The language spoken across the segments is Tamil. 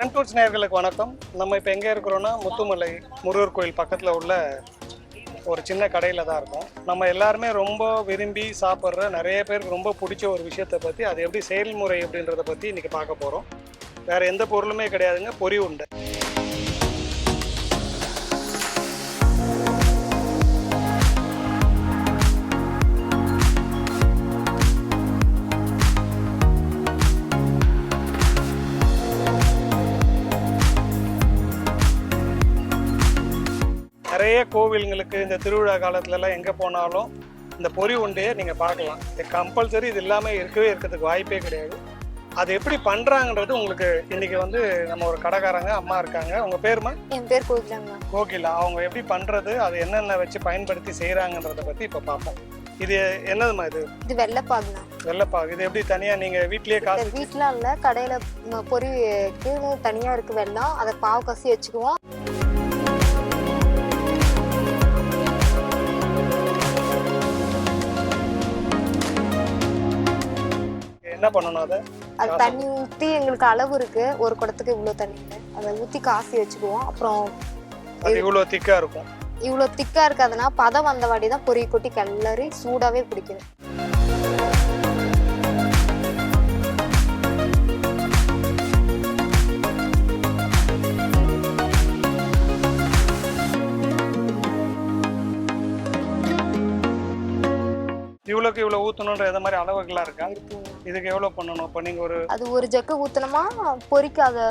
டூர்ஸ் நேயர்களுக்கு வணக்கம். நம்ம இப்போ எங்கே இருக்கிறோன்னா முத்துமலை முருகர் கோயில் பக்கத்தில் உள்ள ஒரு சின்ன கடையில் தான் இருக்கோம். நம்ம எல்லாருமே ரொம்ப விரும்பி சாப்பிட்ற நிறைய பேருக்கு ரொம்ப பிடிச்ச ஒரு விஷயத்தை பற்றி, அது எப்படி செயல்முறை அப்படின்றத பற்றி இன்றைக்கி பார்க்க போகிறோம். வேறு எந்த பொருளுமே கிடையாதுங்க, பொரி உண்டை. நிறைய கோவில்களுக்கு இந்த திருவிழா காலத்துலலாம் எங்கே போனாலும் இந்த பொரி உண்டையை நீங்கள் பார்க்கலாம். இது கம்பல்சரி, இது இல்லாமல் இருக்கிறதுக்கு வாய்ப்பே கிடையாது. அது எப்படி பண்ணுறாங்கன்றது உங்களுக்கு இன்றைக்கி நம்ம ஒரு கடைக்காரங்க அம்மா இருக்காங்க. உங்கள் பேருமா? என் பேர் கோகிலாங்க. கோகிலா. அவங்க எப்படி பண்ணுறது, அது என்னென்ன வச்சு பயன்படுத்தி செய்கிறாங்கன்றதை பற்றி இப்போ பார்ப்போம். இது என்னதுமா? இது வெள்ளைப்பாகுண்ணா. வெள்ளைப்பாகு. இது எப்படி தனியாக நீங்கள் வீட்லேயே காசு? வீட்டில் இல்லை, கடையில் பொரிக்கு தனியாக இருக்குது வெள்ளம். அதை பாவு கசி வச்சுக்குவோம். என்ன பண்ணணும்? அது தண்ணி ஊற்றி, எங்களுக்கு அளவு இருக்கு, ஒரு குடத்துக்கு இவ்வளோ தண்ணி, அதை ஊற்றி காசி வச்சுக்குவோம். அப்புறம் இவ்வளோ திக்கா இருக்கும். இவ்வளோ திக்கா இருக்காதுன்னா பதம் வந்த வாடி தான் பொரி கொட்டி கிளறி சூடாவே பிடிக்குது. இவ்வளோக்கு இவ்வளோ ஊற்றணுன்ற எந்த மாதிரி அளவுகள்லாம் இருக்கா? இதுக்கு எவ்வளோ பண்ணணும்? இப்போ நீங்கள் அது ஒரு ஜக்கு ஊற்றினோமா பொரிக்கு, அதை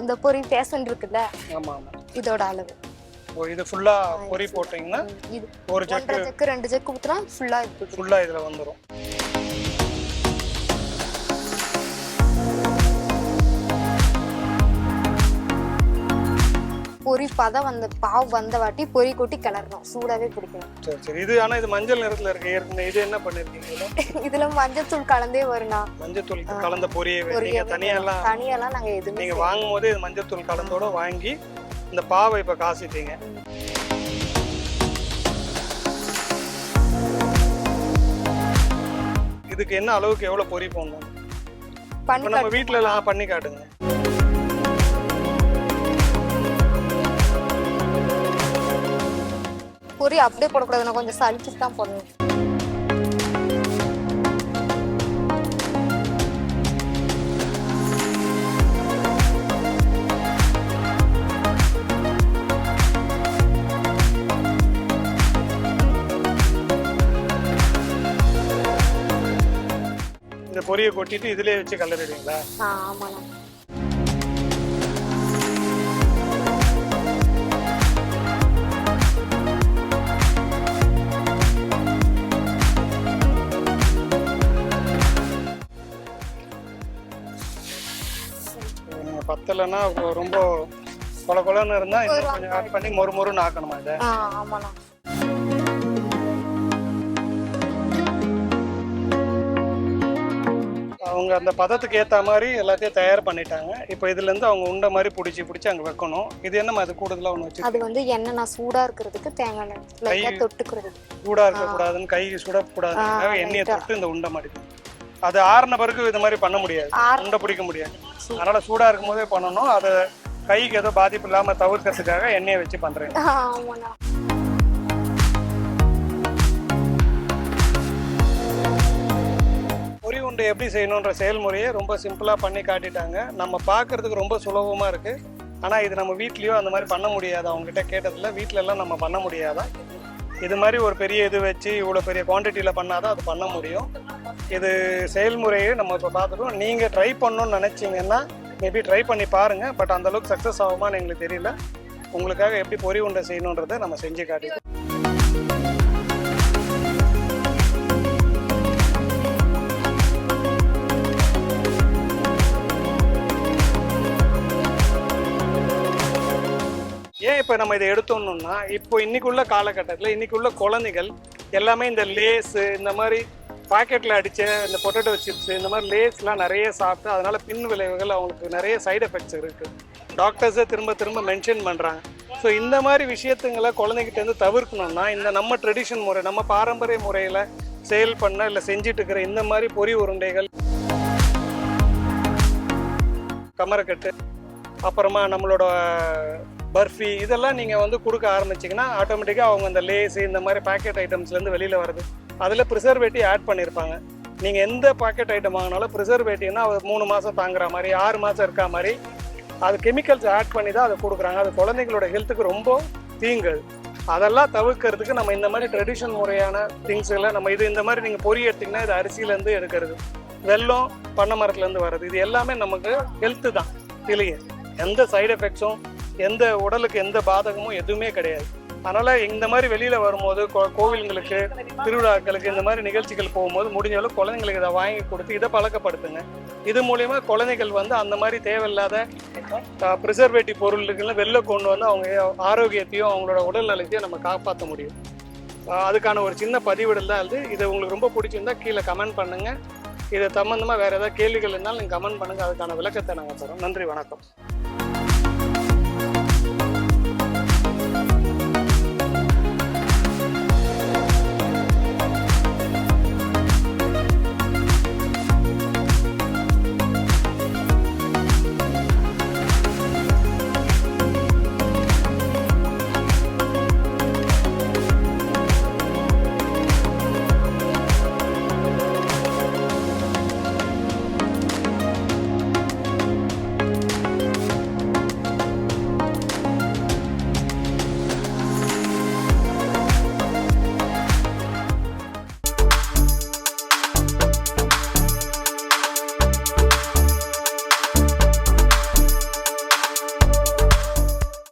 இந்த பொரி பேசன் இருக்குல்ல, ஆமாம் ஆமாம், இதோட அளவு. இது ஃபுல்லாக பொரி போட்டிங்கன்னா இது ஒரு ஜக்கு 2 ஜக்கு ஊற்றினா ஃபுல்லாக இதில் வந்துடும். பொரி பதம் பாவு வந்த வாட்டி பொரி கொட்டி கிளறணும், சூடாவே பிடிக்கணும். சரி சரி. இது ஆனால் இது மஞ்சள் நிறத்தில் இருக்கு. ஏற்கனவே இது என்ன பண்ணிருக்கீங்க? இதுல மஞ்சள் தூள் கலந்தே வரும்னா. மஞ்சள் தூள் கலந்த பொரியை தனியெல்லாம் நாங்க எதுவுமே நீங்க வாங்கும் போது இது மஞ்சள் தூள் கலந்தோட வாங்கி இந்த பாவை இப்ப காசிட்டீங்க. இதுக்கு என்ன அளவுக்கு எவ்வளவு பொரி போடணும்? நம்ம வீட்டுல எல்லாம் பண்ணி காட்டுங்க. பொரி அப்படியே போடக்கூடாதுன்னா கொஞ்சம் சளிச்சு தான் போடணும். இந்த பொரியை கொட்டிட்டு இதுலயே வச்சு கலரிடுவீங்களா? ஆமாண்ணா. பத்தலைன்னா ரொம்ப கொல கொலன்னு இருந்தா இன்னும் கொஞ்சம் ஆட் பண்ணி மொறுன்னு ஆக்கணுமா இதை? ஆமாண்ணா. அவங்க அந்த பதத்துக்கு ஏற்ற மாதிரி எல்லாத்தையும் தயார் பண்ணிட்டாங்க. இப்போ இதுல இருந்து அவங்க உண்டை மாதிரி பிடிச்சி அங்கே வைக்கணும். இது என்னமா அது கூடுதலாக ஒன்று வச்சு? அது எண்ணெய் சூடா இருக்கிறதுக்கு தேங்காய் எண்ணெய் தொட்டுக்கிறது. சூடா இருக்கக்கூடாதுன்னு, கை சுடக்கூடாதுன்னு எண்ணெயை தொட்டு இந்த உண்டை மாதிரி. அது ஆறின பிறகு இது மாதிரி பண்ண முடியாது, உண்டை பிடிக்க முடியாது. அதனால சூடா இருக்கும் போதே பண்ணணும். அதை கைக்கு ஏதோ பாதிப்பு இல்லாம தவிர்க்கிறதுக்காக எண்ணெயை வச்சு பண்றேன். பொரி உண்டை எப்படி செய்யணுன்ற செயல்முறையை ரொம்ப சிம்பிளா பண்ணி காட்டிட்டாங்க. நம்ம பார்க்கறதுக்கு ரொம்ப சுலபமா இருக்கு. ஆனா இது நம்ம வீட்லயோ அந்த மாதிரி பண்ண முடியாது. அவங்க கிட்ட கேட்டதுல வீட்டுல எல்லாம் நம்ம பண்ண முடியாதான். இது மாதிரி ஒரு பெரிய இது வச்சு இவ்வளோ பெரிய குவான்டிட்டியில் பண்ணாதான் அது பண்ண முடியும். இது செயல்முறையை நம்ம இப்போ பார்த்துட்டோம். நீங்கள் ட்ரை பண்ணணும்னு நினச்சிங்கன்னா மேபி ட்ரை பண்ணி பாருங்கள். பட் அந்தளவுக்கு சக்ஸஸ் ஆகுமான்னு எங்களுக்கு தெரியல. உங்களுக்காக எப்படி பொரி உண்டை செய்யணுன்றதை நம்ம செஞ்சு காட்டிடுவோம். ஏன் இப்போ நம்ம இதை எடுத்தோம்னா, இப்போ இன்னைக்குள்ள காலகட்டத்தில் இன்னைக்குள்ள குழந்தைகள் எல்லாமே இந்த லேஸு, இந்த மாதிரி பாக்கெட்டில் அடித்த இந்த பொட்டேட்டோ சிப்ஸ், இந்த மாதிரி லேஸ்லாம் நிறைய சாப்பிட்டு அதனால பின் விளைவுகள், அவங்களுக்கு நிறைய சைடு எஃபெக்ட்ஸ் இருக்குது. டாக்டர்ஸே திரும்ப மென்ஷன் பண்ணுறாங்க. ஸோ இந்த மாதிரி விஷயத்துங்களை குழந்தைகிட்டேருந்து தவிர்க்கணும்னா இந்த நம்ம ட்ரெடிஷன் முறை, நம்ம பாரம்பரிய முறையில் சேல் பண்ண இல்லை செஞ்சுட்டு இருக்கிற இந்த மாதிரி பொரி உருண்டைகள், கமரக்கட்டு, அப்புறமா நம்மளோட பர்ஃபி இதெல்லாம் நீங்கள் வந்து கொடுக்க ஆரம்பிச்சிங்கன்னா ஆட்டோமேட்டிக்காக அவங்க இந்த லேஸ் இந்த மாதிரி பேக்கெட் ஐட்டம்ஸ்லேருந்து வெளியில் வருது. அதில் ப்ரிசர்வேட்டிவ் ஆட் பண்ணியிருப்பாங்க. நீங்கள் எந்த பாக்கெட் ஐட்டம் வாங்கினாலும் ப்ரிசர்வேட்டிவ்னா அது 3 மாதம் தாங்குற மாதிரி 6 மாதம் இருக்கா மாதிரி அது கெமிக்கல்ஸ் ஆட் பண்ணி தான் அதை கொடுக்குறாங்க. அது குழந்தைங்களோட ஹெல்த்துக்கு ரொம்ப தீங்கு. அதெல்லாம் தவிர்க்கிறதுக்கு நம்ம இந்த மாதிரி ட்ரெடிஷனல் முறையான திங்ஸ்களை நம்ம இந்த மாதிரி நீங்கள் பொரி எடுத்திங்கன்னா இது அரிசியிலேருந்து எடுக்கிறது, வெல்லம் பண்ணை மரத்துலேருந்து வர்றது, இது எல்லாமே நமக்கு ஹெல்த்து தான். இல்லையே எந்த சைடு எஃபெக்ட்ஸும் எந்த உடலுக்கு எந்த பாதகமும் எதுவுமே கிடையாது. அதனால் இந்த மாதிரி வெளியில் வரும்போது கோவில்களுக்கு திருவிழாக்களுக்கு இந்த மாதிரி நிகழ்ச்சிகள் போகும்போது முடிஞ்ச அளவு குழந்தைங்களுக்கு இதை வாங்கி கொடுத்து இதை பழக்கப்படுத்துங்க. இது மூலயமா குழந்தைகள் வந்து அந்த மாதிரி தேவையில்லாத ப்ரிசர்வேட்டிவ் பொருளுக்குன்னு வெளில கொண்டு வந்து அவங்க ஆரோக்கியத்தையும் அவங்களோட உடல் நலத்தையும் நம்ம காப்பாற்ற முடியும். அதுக்கான ஒரு சின்ன பதிவிடல் தான் இது. இது உங்களுக்கு ரொம்ப பிடிச்சிருந்தா கீழே கமெண்ட் பண்ணுங்கள். இது சம்மந்தமாக வேறு ஏதாவது கேள்விகள் இருந்தாலும் நீங்கள் கமெண்ட் பண்ணுங்கள். அதுக்கான விளக்கத்தை நாங்கள் தரோம். நன்றி, வணக்கம்.